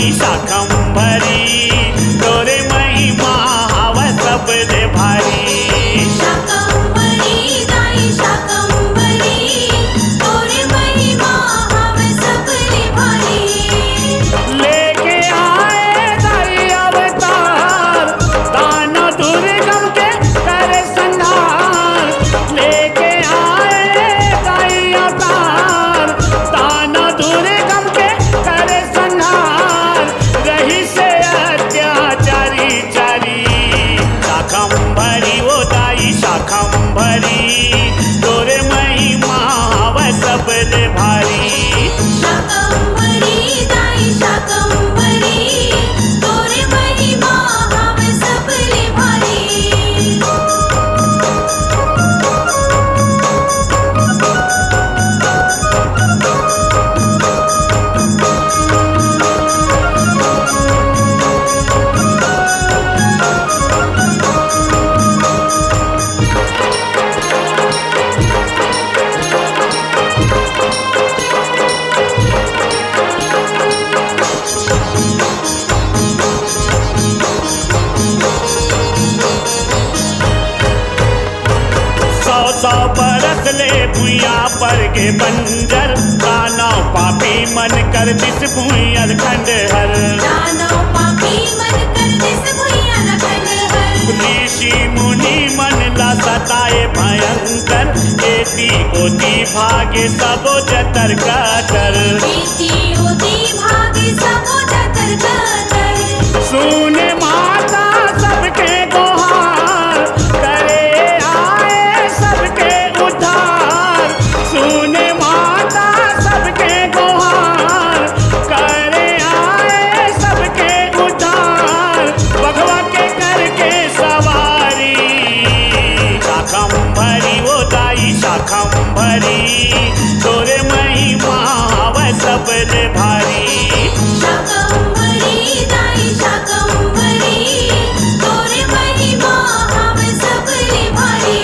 दाई शाकंभरी, तोरे महिमा हव सबले भारी। शाकंभरी दाई शाकंभरी, तोरे महिमा हव सबले भारी। लेके आए दाई अवतार, दानव दुर्गम के करे संहार। लेके आए दाई अवतार, दानव दुर्गम के करे संहार। रही से अत्याचारी चारी, शाकंभरी वो दाई शाकंभरी, तोरे महिमा हव सबले भारी। शाकंभरी दाई शाकंभरी, तोरे महिमा हव सबले भारी। सौ बरस ले भूया पर के बंजर, दानव पापी मन कर दिस भूयर खंडहर। दानव पापी मन कर दिस भुइयां खंडहर। ऋषि मुनि मन ला सताए भयंकर, एती ओती भागे सबो जतर कतर। एती ओती भागे सबो जतर कतर। सुने माता सबके गुहार, करे आए सबके उद्धार। सुने माता सबके गुहार, करे आए सबके उद्धार। भगवा के करके सवारी, शाकंभरी वो दाई शाकंभरी, तोरे महिमा हव सबले भारी। शाकंभरी दाई शाकंभरी, तोरे महिमा हव सबले भारी।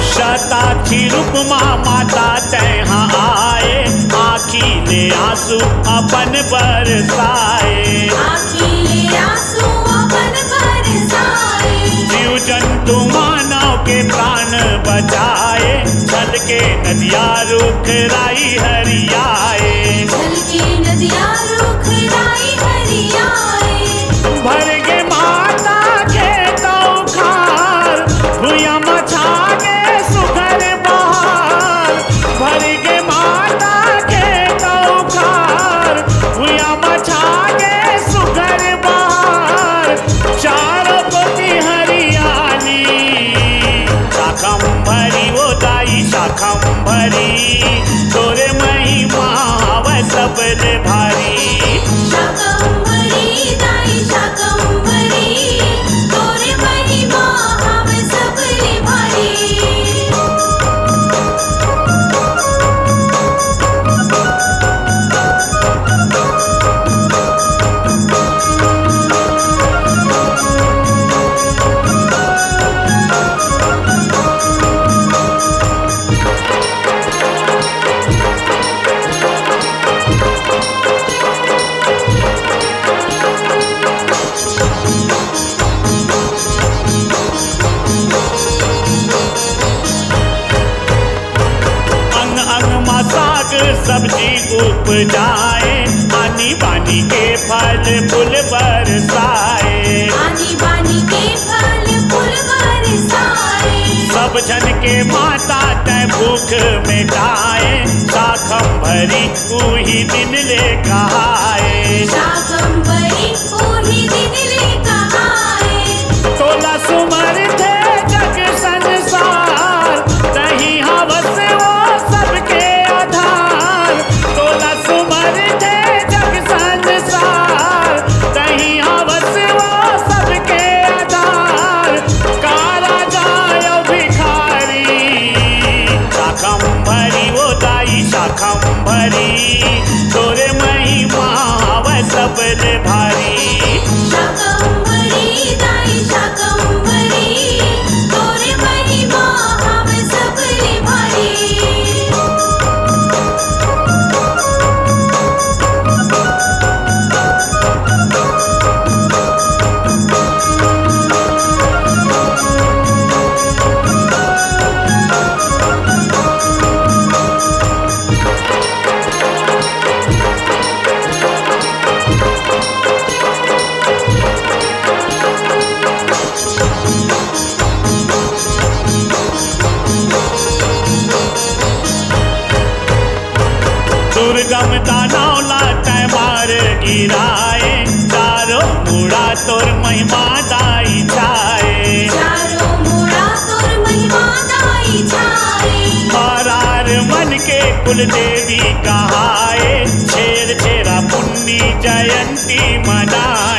शताक्षी रुक्मा माता तैहा आए, आखी ले आंसू अपन बरसाए। आखिले आंसू अपन बरसाए। जीव जंतु मानव के प्राण बचाए, छल के नदिया रुख राई हरियाए। छलके नदियाँ रुख राई हरियाए। भर के माता के तौखार, भूया मछागे सुखर बहार। भर के माता के तौखार, भूया मछागे सुखर बहार। चारों कोटि हरियाली, शाकंभरी वो दाई शाकंभरी, तोरे महिमा हव सबले भारी। शाकंभरी दाई शाकंभरी, तोरे महिमा हव सबले भारी। सब्जी उपजाए, आनी बानी के फल फूल बरसाए। आनी बानी के फल फूल बरसाए। सब जन के माता तै भूख मिटाए, शाकंभरी उही दिन ले कहाए। शाकंभरी उही दिन ले कहाए। तोला सुमर थे जग संसार, तही हवस वो सबके आधार। तोला सुमर थे शाकंभरी तोरे महिमा हवे सबले भारी शाकंभरी दाई शाकंभरी तोरे महिमा हवे सबले भारी दुर्गम दानव लाटे मार गिराए चारों मुड़ा तोर महिमा दाई छाए चारों मुड़ा तोर महिमा दाई छाए मारार मन के कुल देवी कहाए छेर छेरा पुन्नी जयंती मनाए